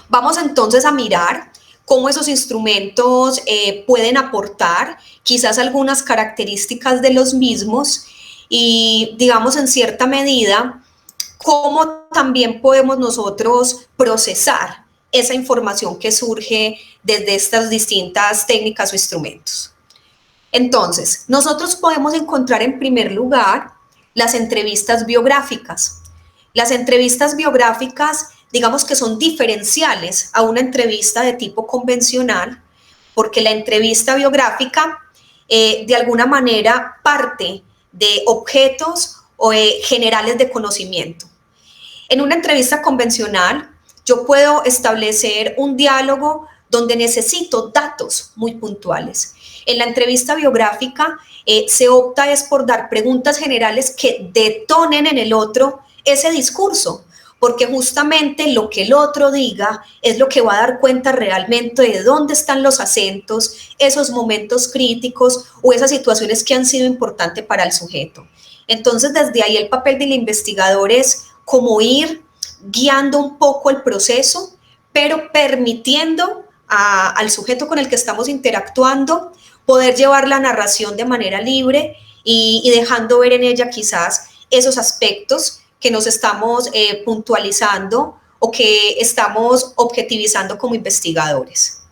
Vamos entonces a mirar cómo esos instrumentos pueden aportar quizás algunas características de los mismos y, digamos, en cierta medida, cómo también podemos nosotros procesar esa información que surge desde estas distintas técnicas o instrumentos. Entonces, nosotros podemos encontrar en primer lugar las entrevistas biográficas. Las entrevistas biográficas, digamos que son diferenciales a una entrevista de tipo convencional, porque la entrevista biográfica de alguna manera parte de objetos generales de conocimiento. En una entrevista convencional, yo puedo establecer un diálogo donde necesito datos muy puntuales. En la entrevista biográfica se opta es por dar preguntas generales que detonen en el otro ese discurso, porque justamente lo que el otro diga es lo que va a dar cuenta realmente de dónde están los acentos, esos momentos críticos o esas situaciones que han sido importantes para el sujeto. Entonces, desde ahí el papel del investigador es como ir guiando un poco el proceso, pero permitiendo al sujeto con el que estamos interactuando poder llevar la narración de manera libre y dejando ver en ella quizás esos aspectos que nos estamos puntualizando o que estamos objetivizando como investigadores.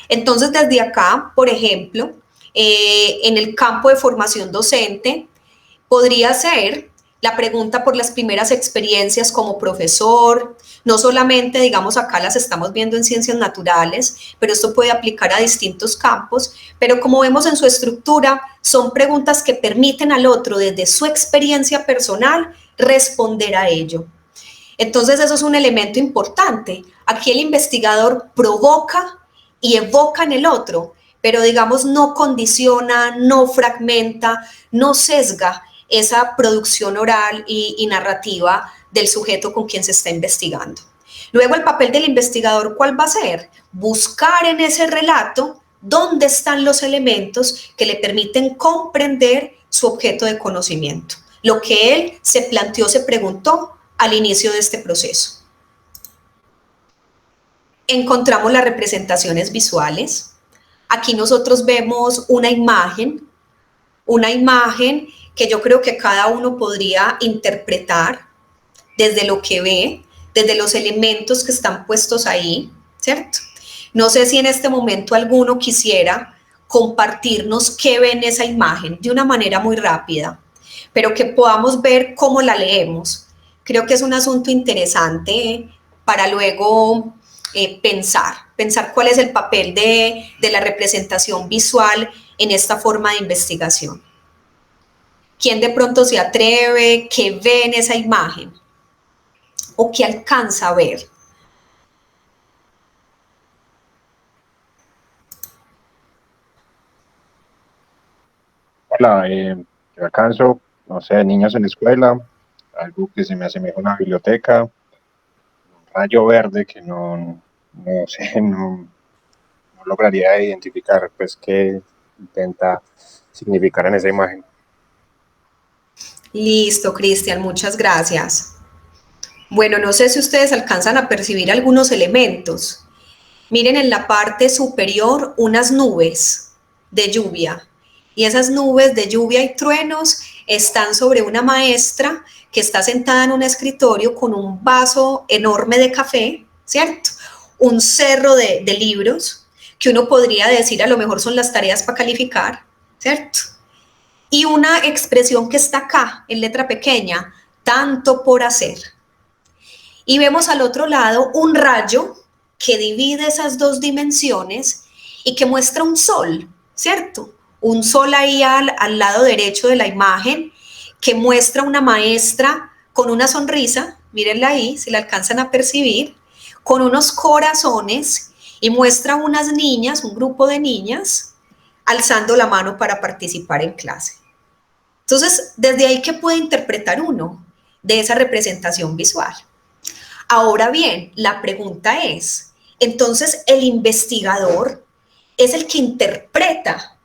Entonces, desde acá, por ejemplo, en el campo de formación docente, podría ser la pregunta por las primeras experiencias como profesor, no solamente, digamos, acá las estamos viendo en ciencias naturales, pero esto puede aplicar a distintos campos, pero como vemos en su estructura, son preguntas que permiten al otro, desde su experiencia personal, responder a ello. Entonces, eso es un elemento importante. Aquí el investigador provoca y evoca en el otro, pero digamos no condiciona, no fragmenta, no sesga esa producción oral y narrativa del sujeto con quien se está investigando. Luego el papel del investigador, ¿cuál va a ser? Buscar en ese relato dónde están los elementos que le permiten comprender su objeto de conocimiento, lo que él se planteó, se preguntó al inicio de este proceso. Encontramos las representaciones visuales. Aquí nosotros vemos una imagen que yo creo que cada uno podría interpretar desde lo que ve, desde los elementos que están puestos ahí, ¿cierto? No sé si en este momento alguno quisiera compartirnos qué ve en esa imagen de una manera muy rápida, pero que podamos ver cómo la leemos. Creo que es un asunto interesante para luego pensar cuál es el papel de la representación visual en esta forma de investigación. ¿Quién de pronto se atreve? ¿Qué ve en esa imagen? ¿O qué alcanza a ver? Hola, yo alcanzo, no sé, niños en la escuela, algo que se me asemeja a una biblioteca, un rayo verde que no sé, no lograría identificar, pues, qué intenta significar en esa imagen. Listo, Cristian, muchas gracias. Bueno, no sé si ustedes alcanzan a percibir algunos elementos. Miren en la parte superior unas nubes de lluvia. Y esas nubes de lluvia y truenos están sobre una maestra que está sentada en un escritorio con un vaso enorme de café, ¿cierto? Un cerro de libros que uno podría decir a lo mejor son las tareas para calificar, ¿cierto? Y una expresión que está acá en letra pequeña, tanto por hacer. Y vemos al otro lado un rayo que divide esas dos dimensiones y que muestra un sol, ¿cierto? Un sol ahí al lado derecho de la imagen que muestra una maestra con una sonrisa, mírenla ahí, si la alcanzan a percibir, con unos corazones y muestra unas niñas, un grupo de niñas, alzando la mano para participar en clase. Entonces, desde ahí, ¿qué puede interpretar uno de esa representación visual? Ahora bien, la pregunta es, entonces el investigador es el que interpreta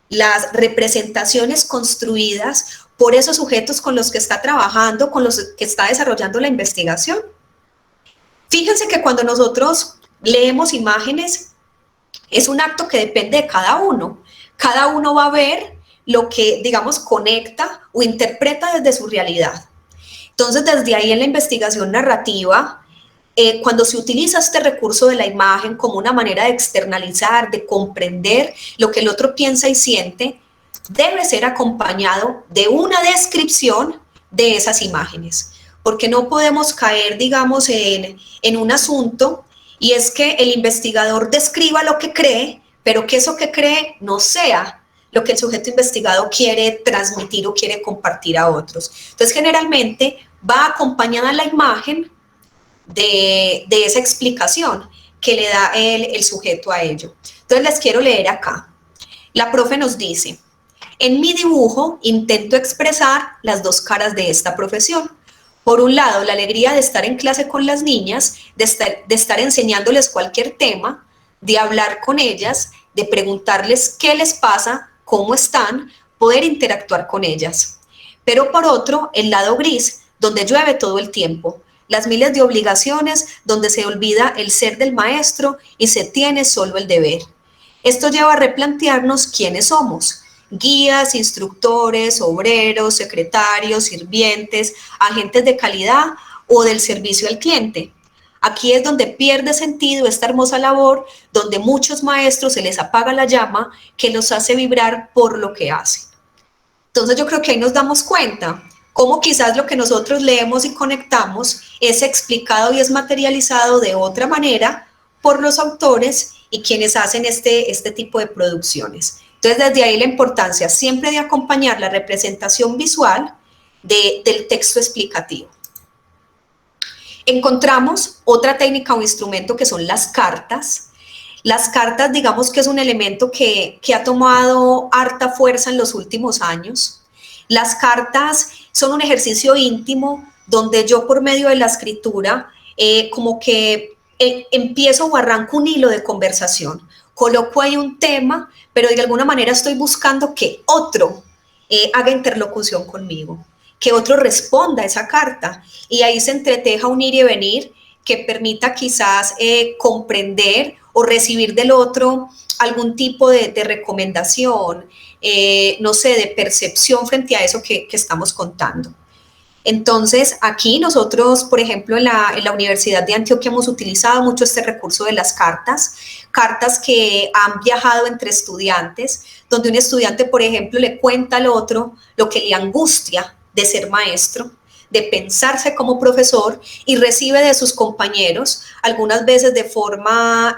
las representaciones construidas por esos sujetos con los que está trabajando, con los que está desarrollando la investigación. Fíjense que cuando nosotros leemos imágenes, es un acto que depende de cada uno. Cada uno va a ver lo que, digamos, conecta o interpreta desde su realidad. Entonces, desde ahí en la investigación narrativa, cuando se utiliza este recurso de la imagen como una manera de externalizar, de comprender lo que el otro piensa y siente, debe ser acompañado de una descripción de esas imágenes, porque no podemos caer, digamos, en un asunto y es que el investigador describa lo que cree, pero que eso que cree no sea lo que el sujeto investigado quiere transmitir o quiere compartir a otros. Entonces, generalmente va acompañada la imagen de esa explicación que le da el sujeto a ello. Entonces, les quiero leer acá. La profe nos dice: en mi dibujo intento expresar las dos caras de esta profesión. Por un lado, la alegría de estar en clase con las niñas, de estar enseñándoles cualquier tema, de hablar con ellas, de preguntarles qué les pasa, cómo están, poder interactuar con ellas. Pero por otro, el lado gris, donde llueve todo el tiempo, las miles de obligaciones, donde se olvida el ser del maestro y se tiene solo el deber. Esto lleva a replantearnos quiénes somos: guías, instructores, obreros, secretarios, sirvientes, agentes de calidad o del servicio al cliente. Aquí es donde pierde sentido esta hermosa labor, donde muchos maestros se les apaga la llama que los hace vibrar por lo que hacen. Entonces yo creo que ahí nos damos cuenta cómo quizás lo que nosotros leemos y conectamos es explicado y es materializado de otra manera por los autores y quienes hacen este tipo de producciones. Entonces, desde ahí la importancia siempre de acompañar la representación visual del texto explicativo. Encontramos otra técnica o instrumento que son las cartas. Las cartas, digamos que es un elemento que ha tomado harta fuerza en los últimos años. Las cartas son un ejercicio íntimo donde yo, por medio de la escritura, como que empiezo o arranco un hilo de conversación. Coloco ahí un tema, pero de alguna manera estoy buscando que otro haga interlocución conmigo, que otro responda a esa carta. Y ahí se entreteja un ir y venir que permita quizás comprender o recibir del otro algún tipo de recomendación, no sé, de percepción frente a eso que estamos contando. Entonces, aquí nosotros, por ejemplo, en la Universidad de Antioquia hemos utilizado mucho este recurso de las cartas que han viajado entre estudiantes, donde un estudiante, por ejemplo, le cuenta al otro lo que le angustia de ser maestro, de pensarse como profesor, y recibe de sus compañeros, algunas veces de forma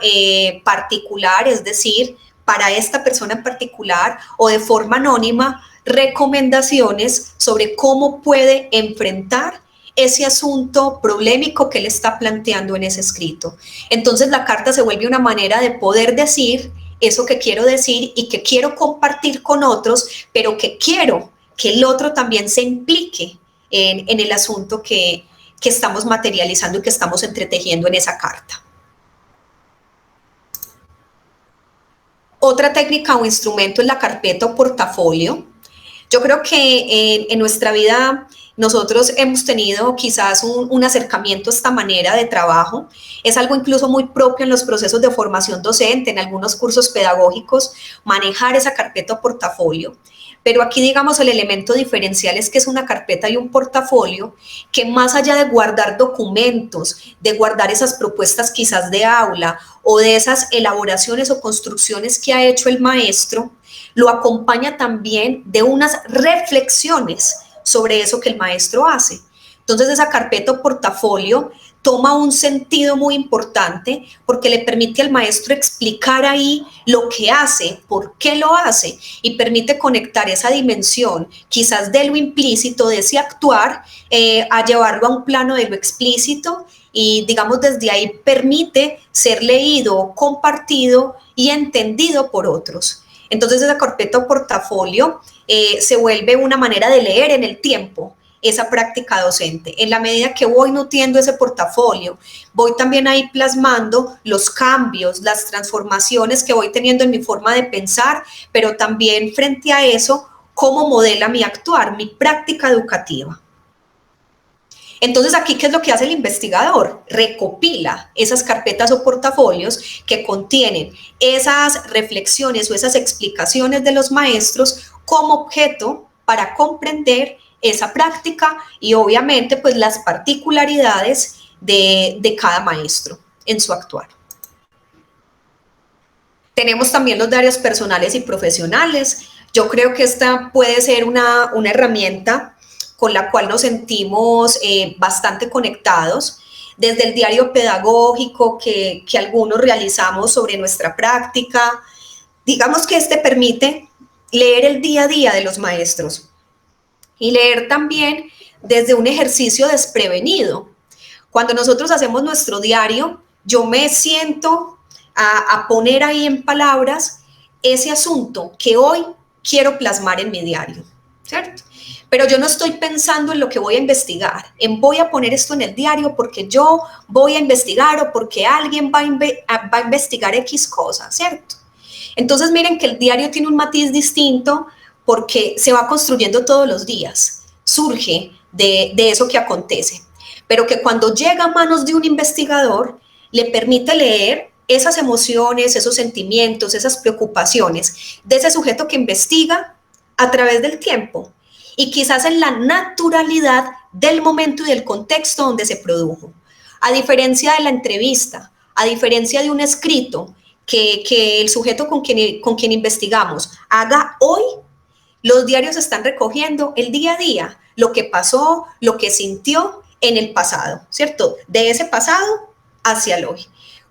particular, es decir, para esta persona en particular, o de forma anónima, recomendaciones sobre cómo puede enfrentar ese asunto problemático que él está planteando en ese escrito. Entonces la carta se vuelve una manera de poder decir eso que quiero decir y que quiero compartir con otros, pero que quiero que el otro también se implique en el asunto que estamos materializando y que estamos entretejiendo en esa carta. Otra técnica o instrumento es la carpeta o portafolio. Yo creo que en nuestra vida nosotros hemos tenido quizás un acercamiento a esta manera de trabajo. Es algo incluso muy propio en los procesos de formación docente, en algunos cursos pedagógicos, manejar esa carpeta o portafolio. Pero aquí, digamos, el elemento diferencial es que es una carpeta y un portafolio que, más allá de guardar documentos, de guardar esas propuestas quizás de aula o de esas elaboraciones o construcciones que ha hecho el maestro, lo acompaña también de unas reflexiones sobre eso que el maestro hace. Entonces esa carpeta o portafolio toma un sentido muy importante porque le permite al maestro explicar ahí lo que hace, por qué lo hace, y permite conectar esa dimensión quizás de lo implícito, de ese actuar, a llevarlo a un plano de lo explícito, y digamos desde ahí permite ser leído, compartido y entendido por otros. Entonces esa carpeta o portafolio se vuelve una manera de leer en el tiempo esa práctica docente. En la medida que voy nutriendo ese portafolio, voy también ahí plasmando los cambios, las transformaciones que voy teniendo en mi forma de pensar, pero también frente a eso, cómo modela mi actuar, mi práctica educativa. Entonces, aquí, ¿qué es lo que hace el investigador? Recopila esas carpetas o portafolios que contienen esas reflexiones o esas explicaciones de los maestros como objeto para comprender esa práctica y obviamente pues las particularidades de cada maestro en su actuar. Tenemos también los diarios personales y profesionales. Yo creo que esta puede ser una herramienta con la cual nos sentimos bastante conectados, desde el diario pedagógico que algunos realizamos sobre nuestra práctica. Digamos que este permite leer el día a día de los maestros y leer también desde un ejercicio desprevenido. Cuando nosotros hacemos nuestro diario, yo me siento a poner ahí en palabras ese asunto que hoy quiero plasmar en mi diario, ¿cierto? Pero yo no estoy pensando en lo que voy a investigar, en voy a poner esto en el diario porque yo voy a investigar o porque alguien va a investigar X cosa, ¿cierto? Entonces miren que el diario tiene un matiz distinto porque se va construyendo todos los días, surge de eso que acontece, pero que cuando llega a manos de un investigador le permite leer esas emociones, esos sentimientos, esas preocupaciones de ese sujeto que investiga a través del tiempo y quizás en la naturalidad del momento y del contexto donde se produjo. A diferencia de la entrevista, a diferencia de un escrito que el sujeto con quien investigamos haga hoy, los diarios están recogiendo el día a día, lo que pasó, lo que sintió en el pasado, ¿cierto? De ese pasado hacia el hoy.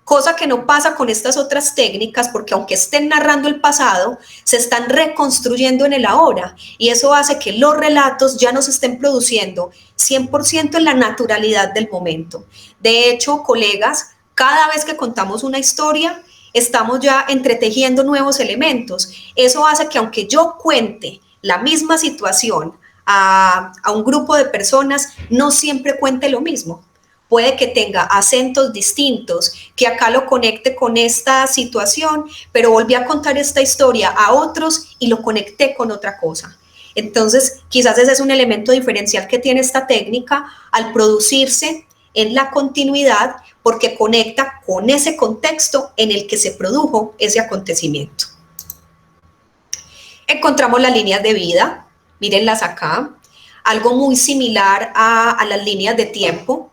Cosa que no pasa con estas otras técnicas, porque aunque estén narrando el pasado, se están reconstruyendo en el ahora, y eso hace que los relatos ya no se estén produciendo 100% en la naturalidad del momento. De hecho, colegas, cada vez que contamos una historia, estamos ya entretejiendo nuevos elementos. Eso hace que aunque yo cuente la misma situación a un grupo de personas, no siempre cuente lo mismo. Puede que tenga acentos distintos, que acá lo conecte con esta situación, pero volví a contar esta historia a otros y lo conecté con otra cosa. Entonces, quizás ese es un elemento diferencial que tiene esta técnica al producirse en la continuidad, porque conecta con ese contexto en el que se produjo ese acontecimiento. Encontramos las líneas de vida, mírenlas acá, algo muy similar a las líneas de tiempo.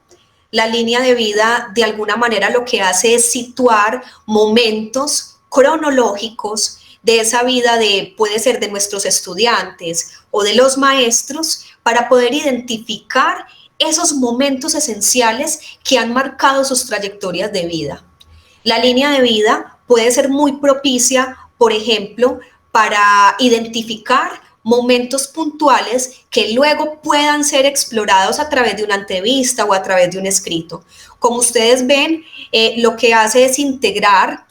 La línea de vida de alguna manera lo que hace es situar momentos cronológicos de esa vida puede ser de nuestros estudiantes o de los maestros, para poder identificar esos momentos esenciales que han marcado sus trayectorias de vida. La línea de vida puede ser muy propicia, por ejemplo, para identificar momentos puntuales que luego puedan ser explorados a través de una entrevista o a través de un escrito. Como ustedes ven, lo que hace es integrar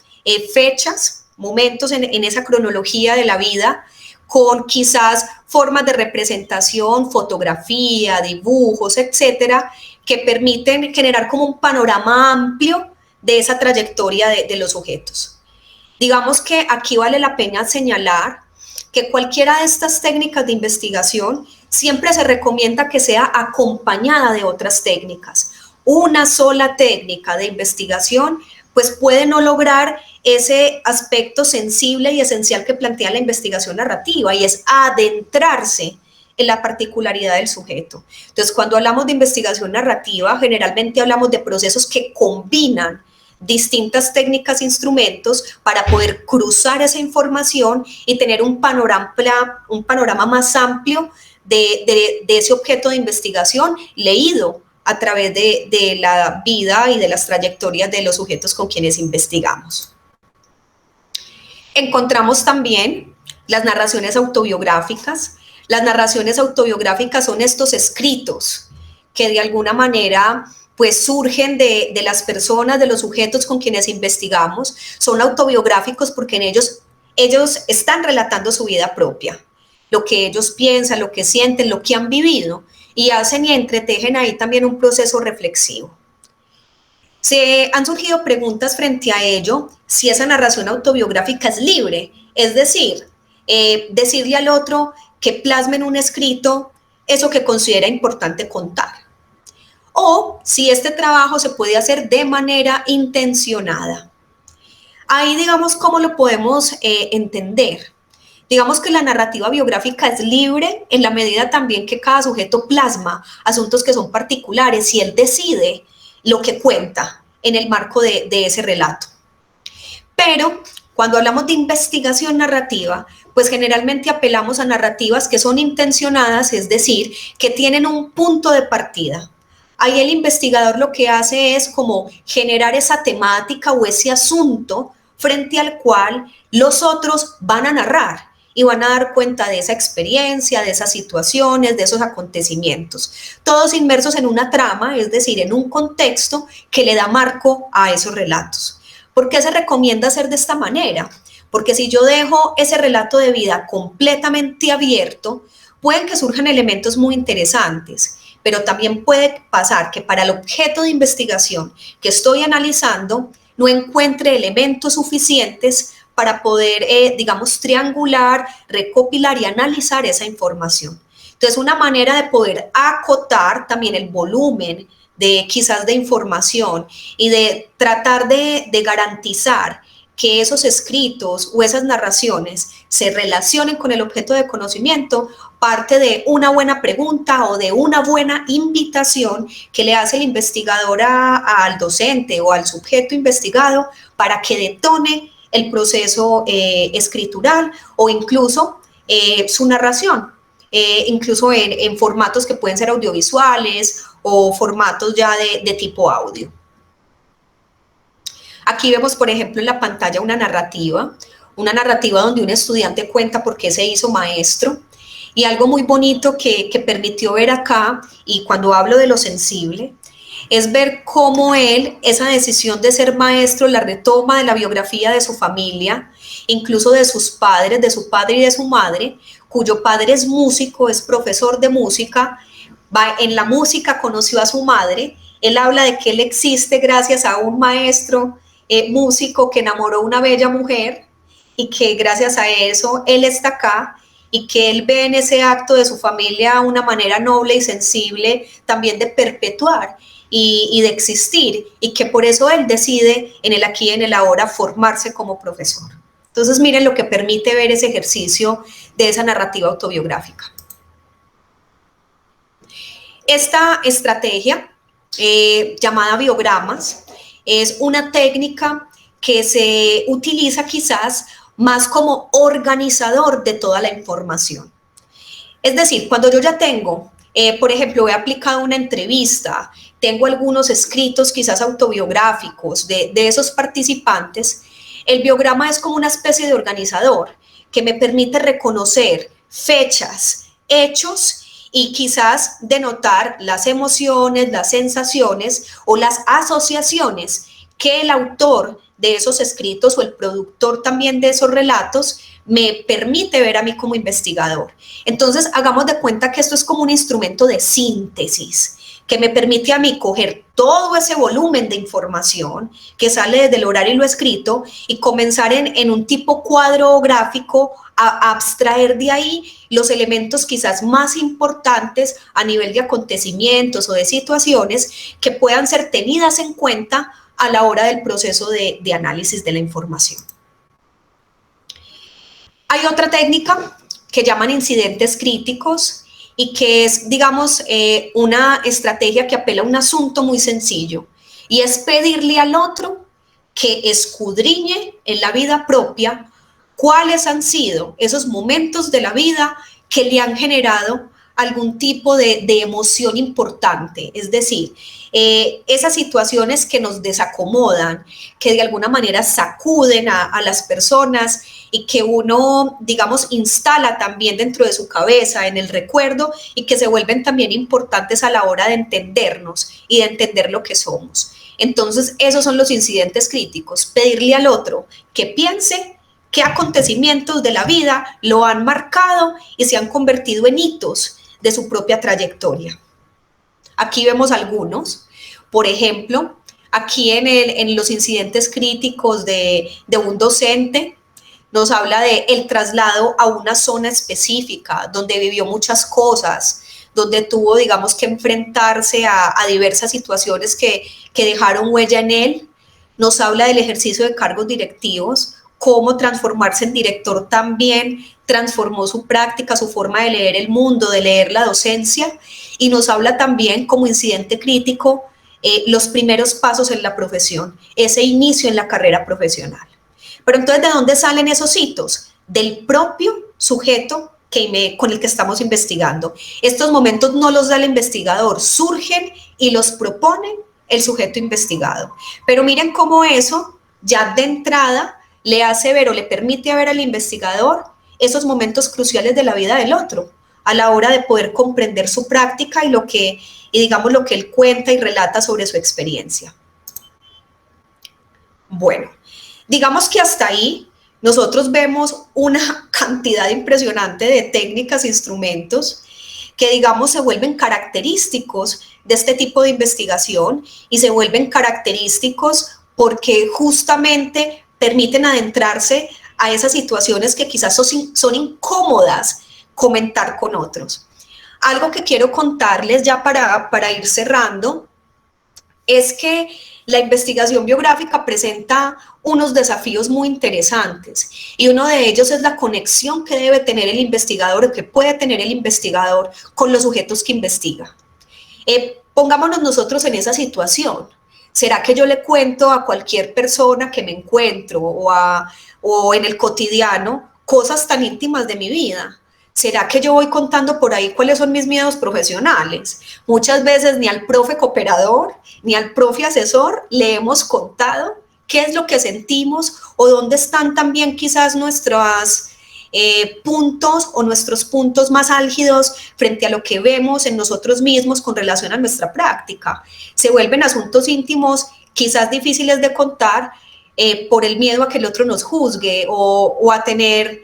fechas, momentos en esa cronología de la vida, con quizás formas de representación, fotografía, dibujos, etcétera, que permiten generar como un panorama amplio de esa trayectoria de los sujetos. Digamos que aquí vale la pena señalar que cualquiera de estas técnicas de investigación siempre se recomienda que sea acompañada de otras técnicas. Una sola técnica de investigación pues puede no lograr ese aspecto sensible y esencial que plantea la investigación narrativa, y es adentrarse en la particularidad del sujeto. Entonces, cuando hablamos de investigación narrativa, generalmente hablamos de procesos que combinan distintas técnicas e instrumentos para poder cruzar esa información y tener un panorama más amplio de ese objeto de investigación leído a través de la vida y de las trayectorias de los sujetos con quienes investigamos. Encontramos también las narraciones autobiográficas. Las narraciones autobiográficas son estos escritos que de alguna manera pues surgen de las personas, de los sujetos con quienes investigamos. Son autobiográficos porque en ellos están relatando su vida propia, lo que ellos piensan, lo que sienten, lo que han vivido, y hacen y entretejen ahí también un proceso reflexivo. Se han surgido preguntas frente a ello, si esa narración autobiográfica es libre, es decir, decirle al otro que plasme en un escrito eso que considera importante contar, o si este trabajo se puede hacer de manera intencionada. Ahí, digamos, ¿cómo lo podemos entender? Digamos que la narrativa biográfica es libre en la medida también que cada sujeto plasma asuntos que son particulares y él decide lo que cuenta en el marco de ese relato. Pero cuando hablamos de investigación narrativa, pues generalmente apelamos a narrativas que son intencionadas, es decir, que tienen un punto de partida. Ahí el investigador lo que hace es como generar esa temática o ese asunto frente al cual los otros van a narrar y van a dar cuenta de esa experiencia, de esas situaciones, de esos acontecimientos. Todos inmersos en una trama, es decir, en un contexto que le da marco a esos relatos. ¿Por qué se recomienda hacer de esta manera? Porque si yo dejo ese relato de vida completamente abierto, pueden que surjan elementos muy interesantes, pero también puede pasar que para el objeto de investigación que estoy analizando no encuentre elementos suficientes para poder, digamos, triangular, recopilar y analizar esa información. Entonces, una manera de poder acotar también el volumen de quizás de información y de tratar de garantizar que esos escritos o esas narraciones se relacionen con el objeto de conocimiento, parte de una buena pregunta o de una buena invitación que le hace el investigador al docente o al sujeto investigado para que detone el proceso escritural o incluso su narración, incluso en formatos que pueden ser audiovisuales o formatos ya de tipo audio. Aquí vemos, por ejemplo, en la pantalla una narrativa donde un estudiante cuenta por qué se hizo maestro, y algo muy bonito que permitió ver acá, y cuando hablo de lo sensible, es ver cómo él, esa decisión de ser maestro, la retoma de la biografía de su familia, incluso de sus padres, de su padre y de su madre, cuyo padre es músico, es profesor de música, en la música conoció a su madre. Él habla de que él existe gracias a un maestro músico que enamoró a una bella mujer y que gracias a eso él está acá, y que él ve en ese acto de su familia una manera noble y sensible también de perpetuar y de existir, y que por eso él decide en el aquí y en el ahora formarse como profesor. Entonces miren lo que permite ver ese ejercicio de esa narrativa autobiográfica. Esta estrategia llamada biogramas es una técnica que se utiliza quizás más como organizador de toda la información. Es decir, cuando yo ya tengo, por ejemplo, he aplicado una entrevista, tengo algunos escritos quizás autobiográficos de esos participantes, el biograma es como una especie de organizador que me permite reconocer fechas, hechos y quizás denotar las emociones, las sensaciones o las asociaciones que el autor de esos escritos o el productor también de esos relatos me permite ver a mí como investigador. Entonces, hagamos de cuenta que esto es como un instrumento de síntesis que me permite a mí coger todo ese volumen de información que sale desde el oral y lo escrito y comenzar en un tipo cuadro gráfico a abstraer de ahí los elementos quizás más importantes a nivel de acontecimientos o de situaciones que puedan ser tenidas en cuenta a la hora del proceso de análisis de la información. Hay otra técnica que llaman incidentes críticos y que es, digamos, una estrategia que apela a un asunto muy sencillo, y es pedirle al otro que escudriñe en la vida propia cuáles han sido esos momentos de la vida que le han generado algún tipo de emoción importante, es decir, esas situaciones que nos desacomodan, que de alguna manera sacuden a las personas y que uno, digamos, instala también dentro de su cabeza, en el recuerdo, y que se vuelven también importantes a la hora de entendernos y de entender lo que somos. Entonces, esos son los incidentes críticos, pedirle al otro que piense qué acontecimientos de la vida lo han marcado y se han convertido en hitos de su propia trayectoria. Aquí vemos algunos. Por ejemplo, aquí en los incidentes críticos de un docente, nos habla de el traslado a una zona específica donde vivió muchas cosas, donde tuvo, digamos, que enfrentarse a diversas situaciones que dejaron huella en él. Nos habla del ejercicio de cargos directivos, cómo transformarse en director también transformó su práctica, su forma de leer el mundo, de leer la docencia, y nos habla también como incidente crítico los primeros pasos en la profesión, ese inicio en la carrera profesional. Pero entonces, ¿de dónde salen esos hitos? Del propio sujeto con el que estamos investigando. Estos momentos no los da el investigador, surgen y los propone el sujeto investigado. Pero miren cómo eso ya de entrada le hace ver o le permite ver al investigador esos momentos cruciales de la vida del otro, a la hora de poder comprender su práctica y digamos lo que él cuenta y relata sobre su experiencia. Bueno, digamos que hasta ahí nosotros vemos una cantidad impresionante de técnicas e instrumentos que, digamos, se vuelven característicos de este tipo de investigación y se vuelven característicos porque justamente permiten adentrarse a esas situaciones que quizás son incómodas comentar con otros. Algo que quiero contarles ya para ir cerrando es que la investigación biográfica presenta unos desafíos muy interesantes y uno de ellos es la conexión que debe tener el investigador o que puede tener el investigador con los sujetos que investiga. Pongámonos nosotros en esa situación. ¿Será que yo le cuento a cualquier persona que me encuentro o en el cotidiano cosas tan íntimas de mi vida? ¿Será que yo voy contando por ahí cuáles son mis miedos profesionales? Muchas veces ni al profe cooperador ni al profe asesor le hemos contado qué es lo que sentimos o dónde están también quizás nuestros puntos o nuestros puntos más álgidos frente a lo que vemos en nosotros mismos con relación a nuestra práctica. Se vuelven asuntos íntimos quizás difíciles de contar por el miedo a que el otro nos juzgue o a tener,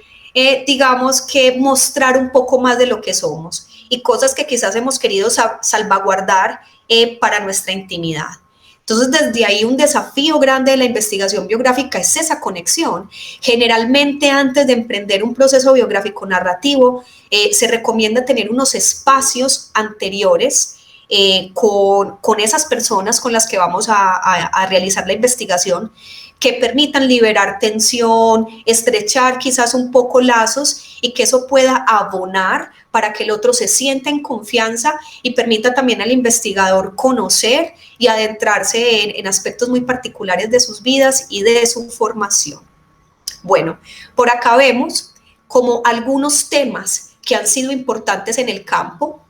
digamos, que mostrar un poco más de lo que somos y cosas que quizás hemos querido salvaguardar para nuestra intimidad. Entonces, desde ahí un desafío grande de la investigación biográfica es esa conexión. Generalmente, antes de emprender un proceso biográfico narrativo, se recomienda tener unos espacios anteriores con esas personas con las que vamos a realizar la investigación, que permitan liberar tensión, estrechar quizás un poco lazos y que eso pueda abonar para que el otro se sienta en confianza y permita también al investigador conocer y adentrarse en aspectos muy particulares de sus vidas y de su formación. Bueno, por acá vemos como algunos temas que han sido importantes en el campo.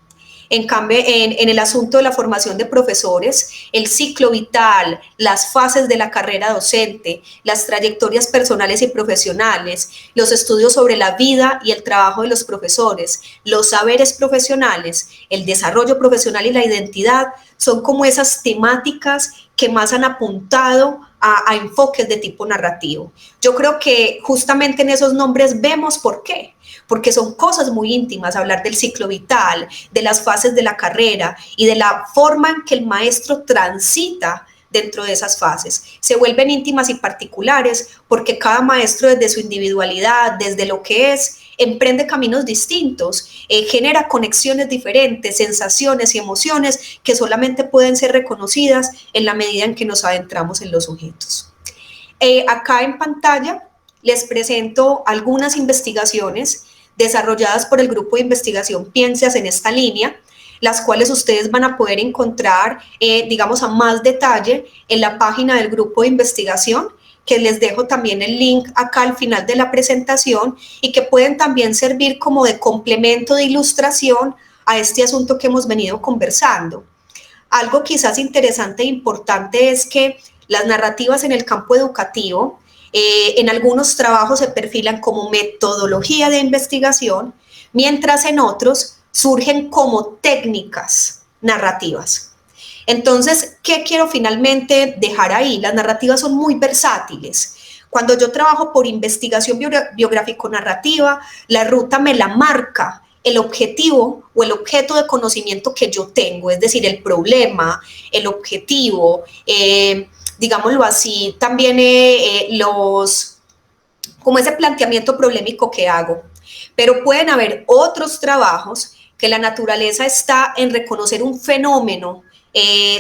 En cambio, en el asunto de la formación de profesores, el ciclo vital, las fases de la carrera docente, las trayectorias personales y profesionales, los estudios sobre la vida y el trabajo de los profesores, los saberes profesionales, el desarrollo profesional y la identidad, son como esas temáticas que más han apuntado a enfoques de tipo narrativo. Yo creo que justamente en esos nombres vemos por qué. Porque son cosas muy íntimas, hablar del ciclo vital, de las fases de la carrera y de la forma en que el maestro transita dentro de esas fases. Se vuelven íntimas y particulares porque cada maestro desde su individualidad, desde lo que es, emprende caminos distintos, genera conexiones diferentes, sensaciones y emociones que solamente pueden ser reconocidas en la medida en que nos adentramos en los sujetos. Acá en pantalla les presento algunas investigaciones desarrolladas por el grupo de investigación Pienseas en esta línea, las cuales ustedes van a poder encontrar, digamos, a más detalle en la página del grupo de investigación, que les dejo también el link acá al final de la presentación y que pueden también servir como de complemento de ilustración a este asunto que hemos venido conversando. Algo quizás interesante e importante es que las narrativas en el campo educativo en algunos trabajos se perfilan como metodología de investigación, mientras en otros surgen como técnicas narrativas. Entonces, ¿qué quiero finalmente dejar ahí? Las narrativas son muy versátiles. Cuando yo trabajo por investigación biográfico-narrativa, la ruta me la marca el objetivo o el objeto de conocimiento que yo tengo, es decir, el problema, el objetivo, digámoslo así, también como ese planteamiento problemático que hago. Pero pueden haber otros trabajos que la naturaleza está en reconocer un fenómeno,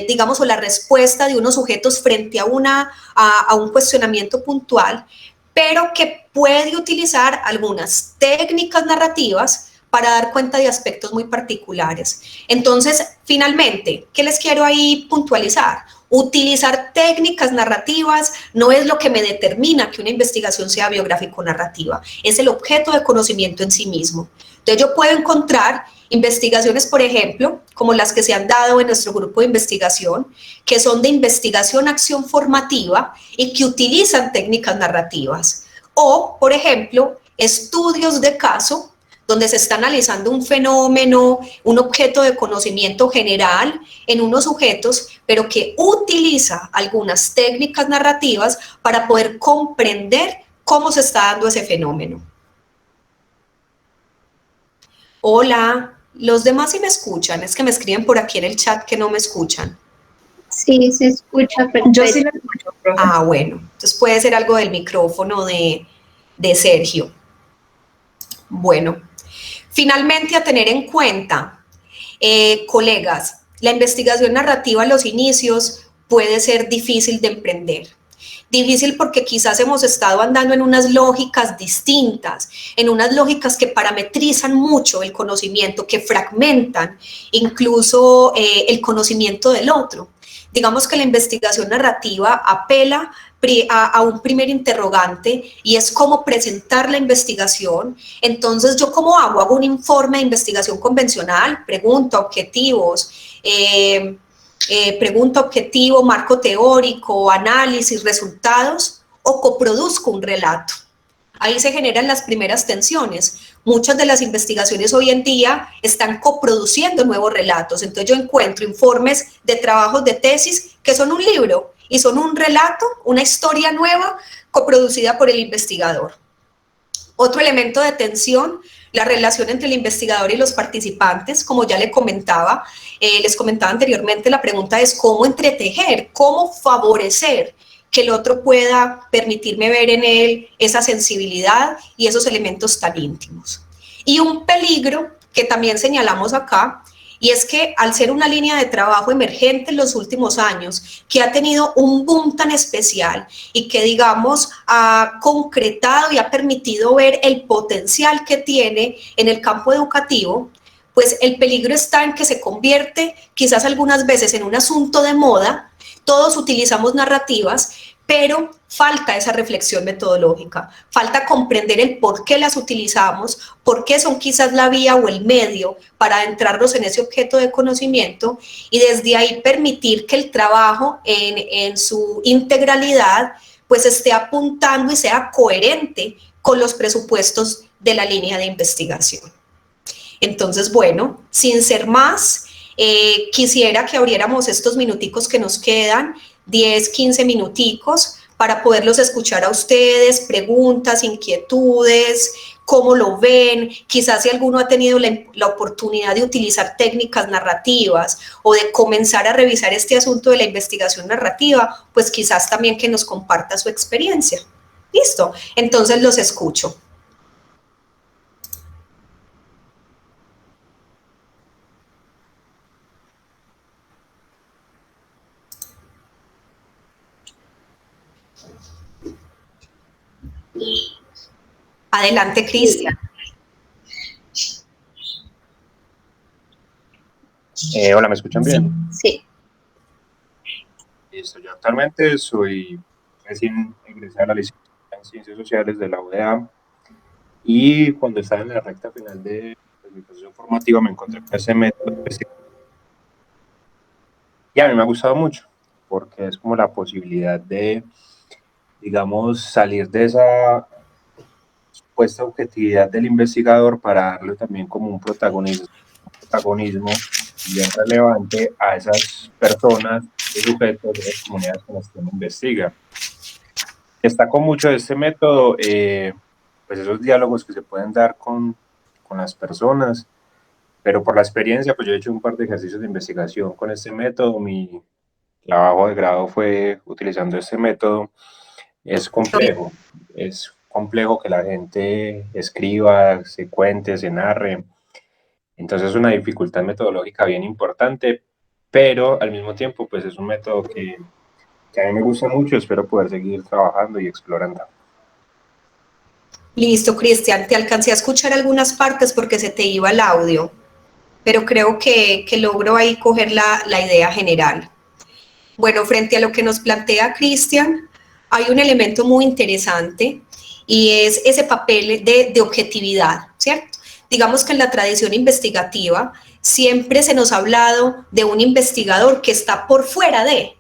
digamos, o la respuesta de unos sujetos frente a un cuestionamiento puntual, pero que puede utilizar algunas técnicas narrativas para dar cuenta de aspectos muy particulares. Entonces, finalmente, ¿qué les quiero ahí puntualizar? Utilizar técnicas narrativas no es lo que me determina que una investigación sea biográfico-narrativa, es el objeto de conocimiento en sí mismo. Entonces yo puedo encontrar investigaciones, por ejemplo, como las que se han dado en nuestro grupo de investigación, que son de investigación-acción formativa y que utilizan técnicas narrativas. O, por ejemplo, estudios de caso donde se está analizando un fenómeno, un objeto de conocimiento general en unos sujetos, pero que utiliza algunas técnicas narrativas para poder comprender cómo se está dando ese fenómeno. Hola, los demás sí me escuchan, es que me escriben por aquí en el chat que no me escuchan. Sí, se escucha perfecto. Yo sí la escucho, profe. Ah, bueno, entonces puede ser algo del micrófono de Sergio. Bueno, finalmente a tener en cuenta, colegas, la investigación narrativa a los inicios puede ser difícil de emprender. Difícil porque quizás hemos estado andando en unas lógicas distintas, en unas lógicas que parametrizan mucho el conocimiento, que fragmentan incluso el conocimiento del otro. Digamos que la investigación narrativa apela a un primer interrogante y es cómo presentar la investigación. Entonces, ¿yo cómo hago? Hago un informe de investigación convencional, pregunta, objetivos, pregunta, objetivo, marco teórico, análisis, resultados, o coproduzco un relato. Ahí se generan las primeras tensiones. Muchas de las investigaciones hoy en día están coproduciendo nuevos relatos. Entonces yo encuentro informes de trabajos de tesis que son un libro y son un relato, una historia nueva coproducida por el investigador. Otro elemento de tensión, la relación entre el investigador y los participantes, como ya les comentaba anteriormente, la pregunta es cómo entretejer, cómo favorecer que el otro pueda permitirme ver en él esa sensibilidad y esos elementos tan íntimos. Y un peligro que también señalamos acá, y es que al ser una línea de trabajo emergente en los últimos años, que ha tenido un boom tan especial y que, digamos, ha concretado y ha permitido ver el potencial que tiene en el campo educativo, pues el peligro está en que se convierte quizás algunas veces en un asunto de moda. Todos utilizamos narrativas, pero falta esa reflexión metodológica, falta comprender el por qué las utilizamos, por qué son quizás la vía o el medio para adentrarnos en ese objeto de conocimiento y desde ahí permitir que el trabajo en su integralidad pues esté apuntando y sea coherente con los presupuestos de la línea de investigación. Entonces, bueno, sin ser más, quisiera que abriéramos estos minuticos que nos quedan, 10, 15 minuticos, para poderlos escuchar a ustedes, preguntas, inquietudes, cómo lo ven, quizás si alguno ha tenido la oportunidad de utilizar técnicas narrativas o de comenzar a revisar este asunto de la investigación narrativa, pues quizás también que nos comparta su experiencia. ¿Listo? Entonces los escucho. Adelante, Cristian. Hola, ¿me escuchan bien? Sí. Listo, yo actualmente soy recién egresado a la licenciatura en Ciencias Sociales de la UdeA y cuando estaba en la recta final de mi proceso formativo me encontré con ese método y a mí me ha gustado mucho porque es como la posibilidad de, digamos, salir de esa supuesta objetividad del investigador para darle también como un protagonismo bien relevante a esas personas, esos sujetos, de las comunidades con las que uno investiga. Destaco mucho de este método, pues esos diálogos que se pueden dar con las personas, pero por la experiencia, pues yo he hecho un par de ejercicios de investigación con este método, mi trabajo de grado fue utilizando este método, es complejo que la gente escriba, se cuente, se narre, Entonces es una dificultad metodológica bien importante, pero al mismo tiempo pues es un método que a mí me gusta mucho, espero poder seguir trabajando y explorando. Listo, Cristian, te alcancé a escuchar algunas partes porque se te iba el audio, pero creo que logro ahí coger la idea general. Bueno, frente a lo que nos plantea Cristian, hay un elemento muy interesante y es ese papel de objetividad, ¿cierto? Digamos que en la tradición investigativa siempre se nos ha hablado de un investigador que está por fuera de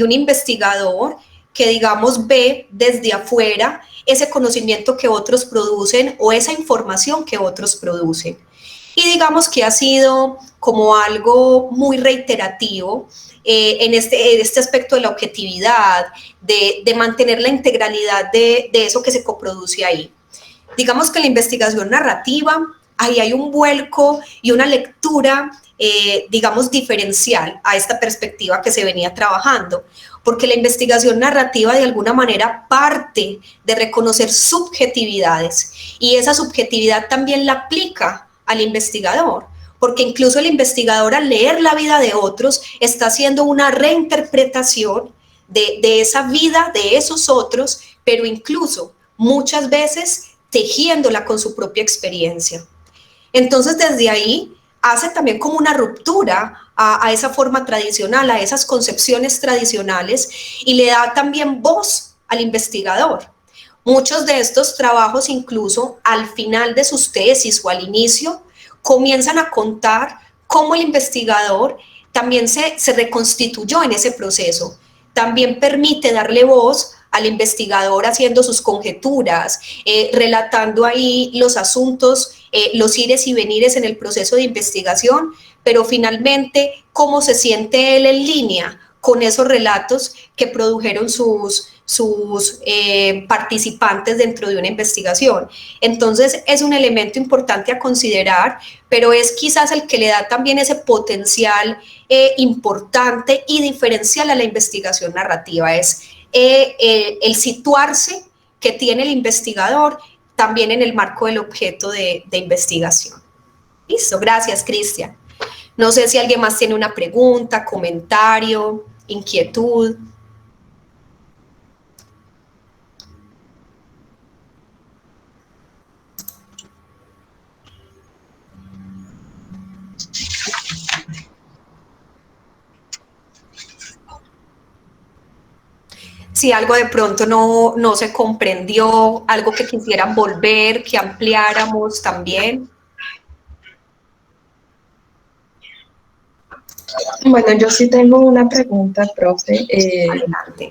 un investigador que, digamos, ve desde afuera ese conocimiento que otros producen o esa información que otros producen. Y digamos que ha sido como algo muy reiterativo en este aspecto de la objetividad, de mantener la integralidad de eso que se coproduce ahí. Digamos que la investigación narrativa, ahí hay un vuelco y una lectura, digamos, diferencial a esta perspectiva que se venía trabajando, porque la investigación narrativa de alguna manera parte de reconocer subjetividades y esa subjetividad también la aplica al investigador, porque incluso el investigador al leer la vida de otros está haciendo una reinterpretación de esa vida de esos otros, pero incluso muchas veces tejiéndola con su propia experiencia. Entonces desde ahí hace también como una ruptura a esa forma tradicional, a esas concepciones tradicionales y le da también voz al investigador. Muchos de estos trabajos incluso al final de sus tesis o al inicio comienzan a contar cómo el investigador también se reconstituyó en ese proceso. También permite darle voz al investigador haciendo sus conjeturas, relatando ahí los asuntos, los ires y venires en el proceso de investigación, pero finalmente cómo se siente él en línea con esos relatos que produjeron sus participantes dentro de una investigación. Entonces es un elemento importante a considerar, pero es quizás el que le da también ese potencial importante y diferencial a la investigación narrativa, es el situarse que tiene el investigador también en el marco del objeto de investigación. Listo, gracias, Cristian. No sé si alguien más tiene una pregunta, comentario, inquietud. Si algo de pronto no se comprendió, algo que quisieran volver, que ampliáramos también. Bueno, yo sí tengo una pregunta, profe.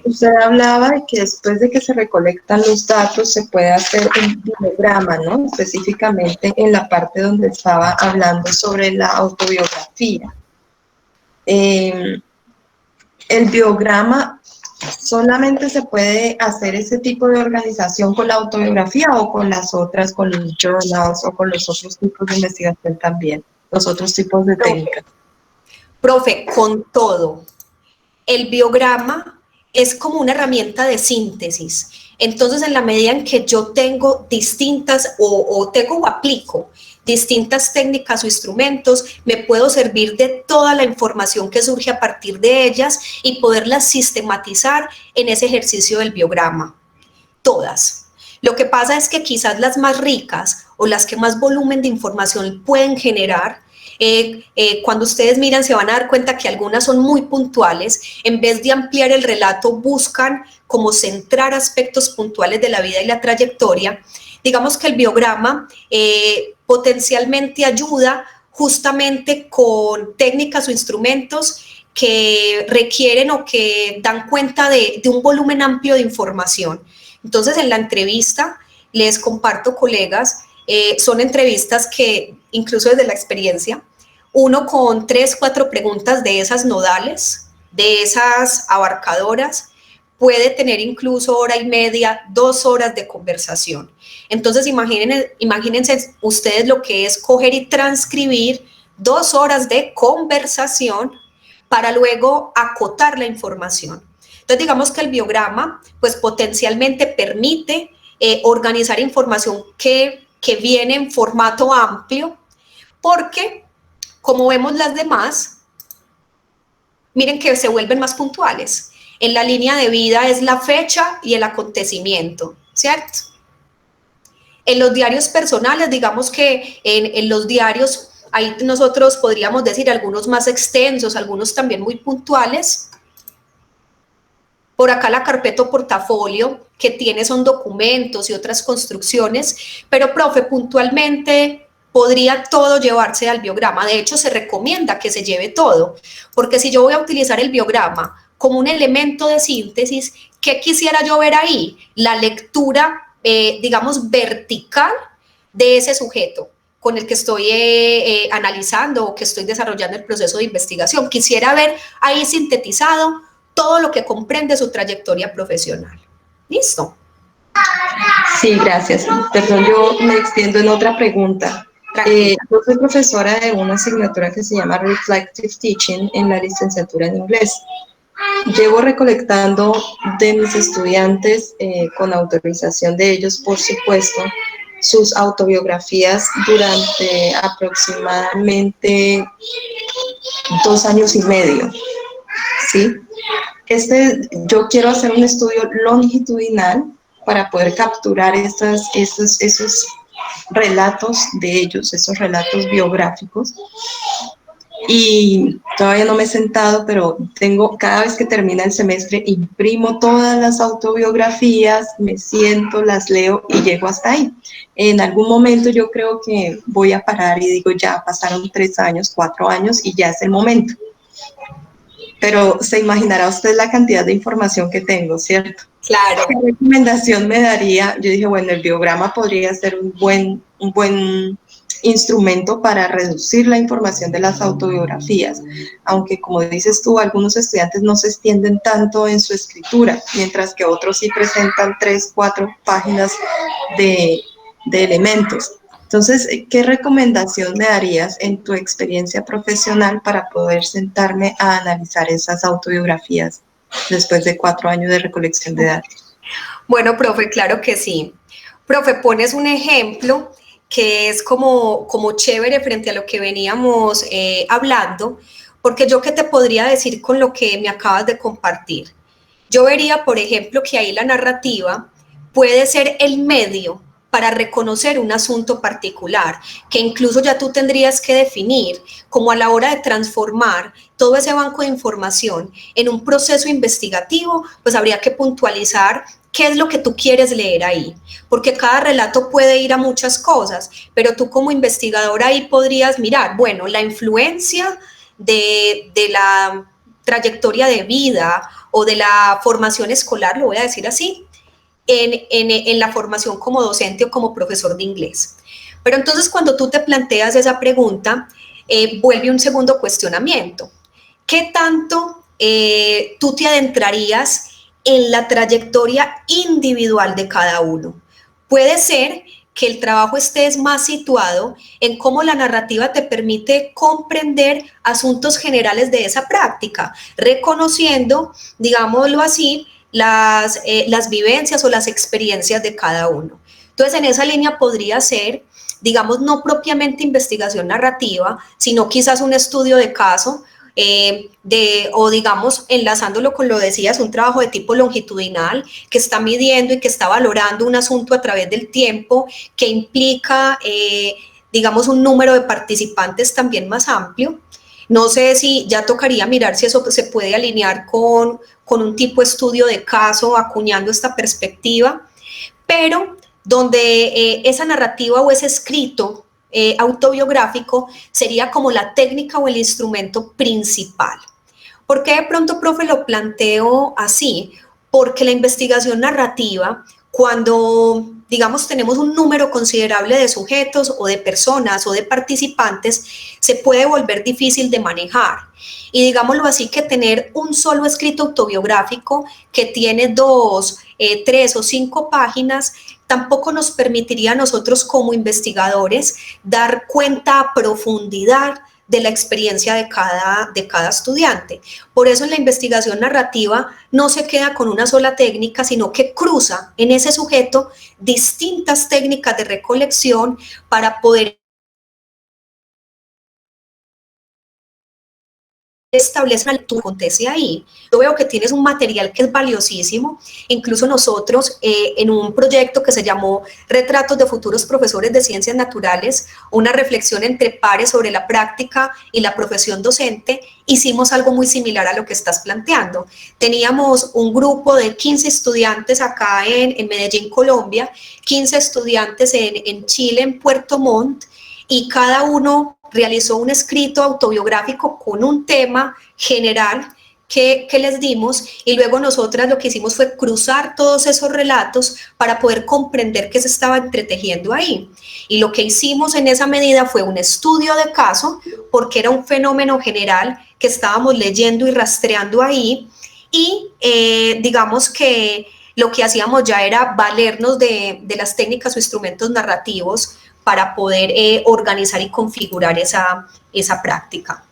Usted hablaba de que después de que se recolectan los datos se puede hacer un biograma, ¿no? Específicamente en la parte donde estaba hablando sobre la autobiografía. El biograma, ¿solamente se puede hacer ese tipo de organización con la autobiografía o con las otras, con los journals o con los otros tipos de investigación también, los otros tipos de técnicas? Profe, con todo. El biograma es como una herramienta de síntesis. Entonces, en la medida en que yo tengo distintas o tengo o aplico distintas técnicas o instrumentos, me puedo servir de toda la información que surge a partir de ellas y poderlas sistematizar en ese ejercicio del biograma. Todas. Lo que pasa es que quizás las más ricas o las que más volumen de información pueden generar, cuando ustedes miran se van a dar cuenta que algunas son muy puntuales, en vez de ampliar el relato buscan como centrar aspectos puntuales de la vida y la trayectoria. Digamos que el biograma potencialmente ayuda justamente con técnicas o instrumentos que requieren o que dan cuenta de un volumen amplio de información. Entonces en la entrevista les comparto, colegas, son entrevistas que, incluso desde la experiencia, uno con 3, 4 preguntas de esas nodales, de esas abarcadoras, puede tener incluso hora y media, 2 horas de conversación. Entonces imagínense ustedes lo que es coger y transcribir 2 horas de conversación para luego acotar la información. Entonces digamos que el biograma pues potencialmente permite organizar información que viene en formato amplio, porque como vemos las demás, miren que se vuelven más puntuales. En la línea de vida es la fecha y el acontecimiento, ¿cierto? En los diarios personales, digamos que en los diarios, ahí nosotros podríamos decir algunos más extensos, algunos también muy puntuales. Por acá la carpeta o portafolio que tiene son documentos y otras construcciones, pero profe, puntualmente podría todo llevarse al biograma. De hecho, se recomienda que se lleve todo, porque si yo voy a utilizar el biograma como un elemento de síntesis, ¿qué quisiera yo ver ahí? La lectura, digamos, vertical de ese sujeto con el que estoy analizando o que estoy desarrollando el proceso de investigación. Quisiera ver ahí sintetizado todo lo que comprende su trayectoria profesional. ¿Listo? Sí, gracias. Perdón, yo me extiendo en otra pregunta. Yo soy profesora de una asignatura que se llama Reflective Teaching en la licenciatura en inglés. Llevo recolectando de mis estudiantes, con autorización de ellos, por supuesto, sus autobiografías durante aproximadamente 2 años y medio, ¿sí? Yo quiero hacer un estudio longitudinal para poder capturar esos relatos de ellos, esos relatos biográficos. Y todavía no me he sentado, pero cada vez que termina el semestre, imprimo todas las autobiografías, me siento, las leo y llego hasta ahí. En algún momento yo creo que voy a parar y digo, ya pasaron 3 años, 4 años y ya es el momento. Pero se imaginará usted la cantidad de información que tengo, ¿cierto? Claro. ¿Qué recomendación me daría? Yo dije, bueno, el biograma podría ser un buen instrumento para reducir la información de las autobiografías, aunque como dices tú, algunos estudiantes no se extienden tanto en su escritura, mientras que otros sí presentan 3, 4 páginas de elementos. Entonces, ¿qué recomendación me darías en tu experiencia profesional para poder sentarme a analizar esas autobiografías después de 4 años de recolección de datos? Bueno, profe, claro que sí. Profe, pones un ejemplo que es como chévere frente a lo que veníamos hablando, porque yo qué te podría decir con lo que me acabas de compartir. Yo vería, por ejemplo, que ahí la narrativa puede ser el medio para reconocer un asunto particular, que incluso ya tú tendrías que definir como a la hora de transformar todo ese banco de información en un proceso investigativo, pues habría que puntualizar qué es lo que tú quieres leer ahí, porque cada relato puede ir a muchas cosas, pero tú como investigador ahí podrías mirar, bueno, la influencia de la trayectoria de vida o de la formación escolar, lo voy a decir así, en la formación como docente o como profesor de inglés. Pero entonces cuando tú te planteas esa pregunta, vuelve un segundo cuestionamiento. ¿Qué tanto tú te adentrarías en la trayectoria individual de cada uno? Puede ser que el trabajo esté más situado en cómo la narrativa te permite comprender asuntos generales de esa práctica, reconociendo, digámoslo así, las vivencias o las experiencias de cada uno. Entonces, en esa línea podría ser, digamos, no propiamente investigación narrativa, sino quizás un estudio de caso, o digamos, enlazándolo con lo decías, un trabajo de tipo longitudinal que está midiendo y que está valorando un asunto a través del tiempo, que implica, digamos, un número de participantes también más amplio. No sé si ya tocaría mirar si eso se puede alinear con un tipo de estudio de caso, acuñando esta perspectiva, pero donde esa narrativa o ese escrito autobiográfico sería como la técnica o el instrumento principal. ¿Por qué de pronto, profe, lo planteo así? Porque la investigación narrativa, cuando, digamos, tenemos un número considerable de sujetos o de personas o de participantes, se puede volver difícil de manejar. Y digámoslo así, que tener un solo escrito autobiográfico que tiene 2, 3 o 5 páginas, tampoco nos permitiría a nosotros como investigadores dar cuenta a profundidad de la experiencia de cada estudiante. Por eso en la investigación narrativa no se queda con una sola técnica, sino que cruza en ese sujeto distintas técnicas de recolección para poder establece una lectura que acontece ahí. Yo veo que tienes un material que es valiosísimo. Incluso nosotros, en un proyecto que se llamó Retratos de futuros profesores de ciencias naturales, una reflexión entre pares sobre la práctica y la profesión docente, hicimos algo muy similar a lo que estás planteando. Teníamos un grupo de 15 estudiantes acá en Medellín, Colombia, 15 estudiantes en Chile, en Puerto Montt, y cada uno realizó un escrito autobiográfico con un tema general que les dimos, y luego nosotras lo que hicimos fue cruzar todos esos relatos para poder comprender qué se estaba entretejiendo ahí. Y lo que hicimos en esa medida fue un estudio de caso, porque era un fenómeno general que estábamos leyendo y rastreando ahí, y digamos que lo que hacíamos ya era valernos de las técnicas o instrumentos narrativos para poder organizar y configurar esa práctica.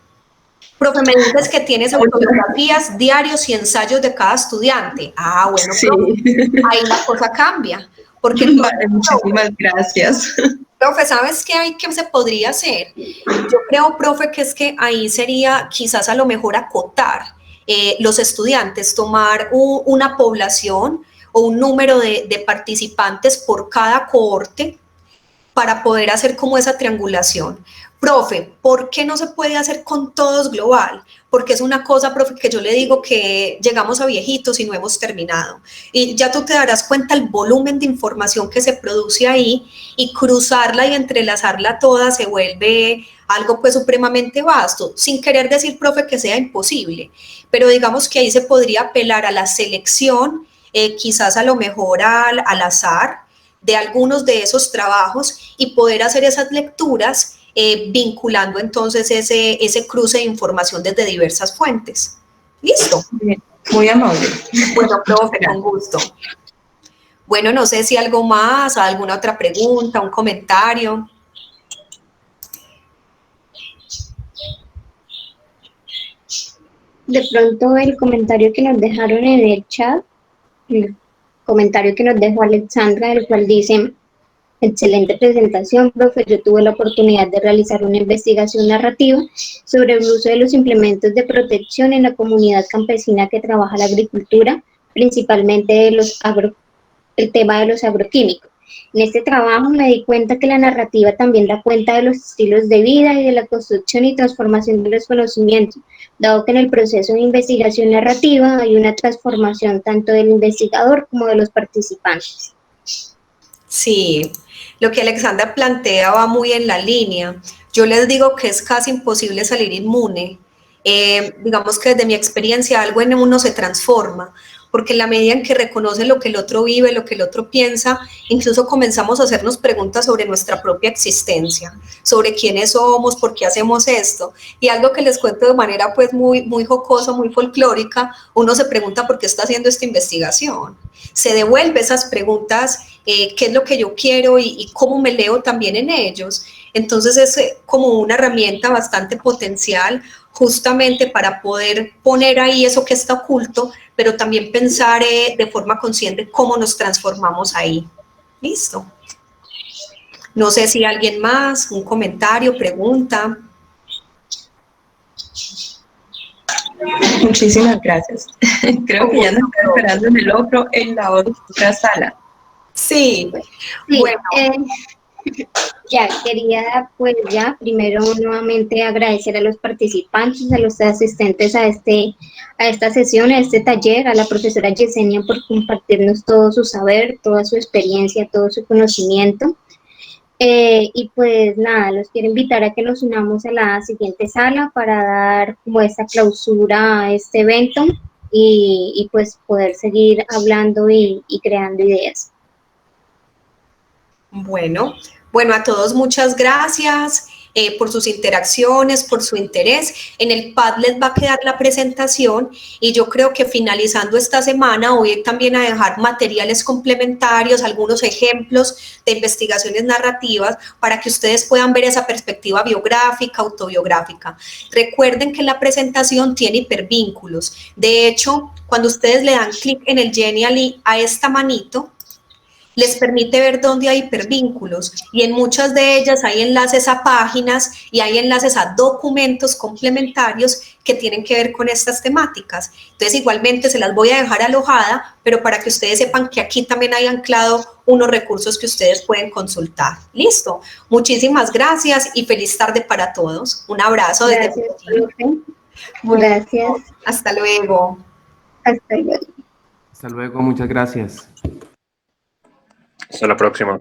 Profe, me dices que tienes autobiografías, diarios y ensayos de cada estudiante. Ah, bueno, Sí. profe, ahí la cosa cambia. Porque Vale, muchísimas gracias. Profe, ¿sabes qué hay que se podría hacer? Yo creo, profe, que es que ahí sería quizás a lo mejor acotar los estudiantes, tomar una población o un número de participantes por cada cohorte, para poder hacer como esa triangulación. Profe, ¿por qué no se puede hacer con todos global? Porque es una cosa, profe, que yo le digo que llegamos a viejitos y no hemos terminado. Y ya tú te darás cuenta el volumen de información que se produce ahí, y cruzarla y entrelazarla toda se vuelve algo pues supremamente vasto, sin querer decir, profe, que sea imposible, pero digamos que ahí se podría apelar a la selección, quizás a lo mejor al azar, de algunos de esos trabajos, y poder hacer esas lecturas vinculando entonces ese cruce de información desde diversas fuentes. ¿Listo? Bien, muy amable. Bueno, profe, con gusto. Bueno, no sé si algo más, alguna otra pregunta, un comentario. De pronto el comentario que nos dejaron en el chat, el comentario que nos dejó Alexandra, el cual dice: excelente presentación, profe. Yo tuve la oportunidad de realizar una investigación narrativa sobre el uso de los implementos de protección en la comunidad campesina que trabaja la agricultura, principalmente el tema de los agroquímicos. En este trabajo me di cuenta que la narrativa también da cuenta de los estilos de vida y de la construcción y transformación de los conocimientos, dado que en el proceso de investigación narrativa hay una transformación tanto del investigador como de los participantes. Sí, lo que Alexandra plantea va muy en la línea. Yo les digo que es casi imposible salir inmune. Digamos que desde mi experiencia algo en uno se transforma, porque en la medida en que reconoce lo que el otro vive, lo que el otro piensa, incluso comenzamos a hacernos preguntas sobre nuestra propia existencia, sobre quiénes somos, por qué hacemos esto. Y algo que les cuento de manera pues muy jocosa, muy folclórica, uno se pregunta por qué está haciendo esta investigación. Se devuelve esas preguntas, qué es lo que yo quiero y cómo me leo también en ellos. Entonces es como una herramienta bastante potencial, justamente para poder poner ahí eso que está oculto, pero también pensar de forma consciente cómo nos transformamos ahí. ¿Listo? No sé si alguien más, un comentario, pregunta. Muchísimas gracias. Creo que ya nos está esperando en la otra sala. Sí, sí, bueno. Ya, quería pues ya primero nuevamente agradecer a los participantes, a los asistentes a esta sesión, a este taller, a la profesora Yesenia por compartirnos todo su saber, toda su experiencia, todo su conocimiento. Y pues nada, los quiero invitar a que nos unamos a la siguiente sala para dar como esta clausura a este evento y pues poder seguir hablando y creando ideas. Bueno, a todos muchas gracias por sus interacciones, por su interés. En el Padlet va a quedar la presentación, y yo creo que finalizando esta semana voy también a dejar materiales complementarios, algunos ejemplos de investigaciones narrativas para que ustedes puedan ver esa perspectiva biográfica, autobiográfica. Recuerden que la presentación tiene hipervínculos. De hecho, cuando ustedes le dan clic en el Genially a esta manito, les permite ver dónde hay hipervínculos y en muchas de ellas hay enlaces a páginas y hay enlaces a documentos complementarios que tienen que ver con estas temáticas. Entonces igualmente se las voy a dejar alojada, pero para que ustedes sepan que aquí también hay anclado unos recursos que ustedes pueden consultar. ¿Listo? Muchísimas gracias y feliz tarde para todos. Un abrazo desde Medellín. Gracias. Hasta luego. Hasta luego. Hasta luego, muchas gracias. Hasta la próxima.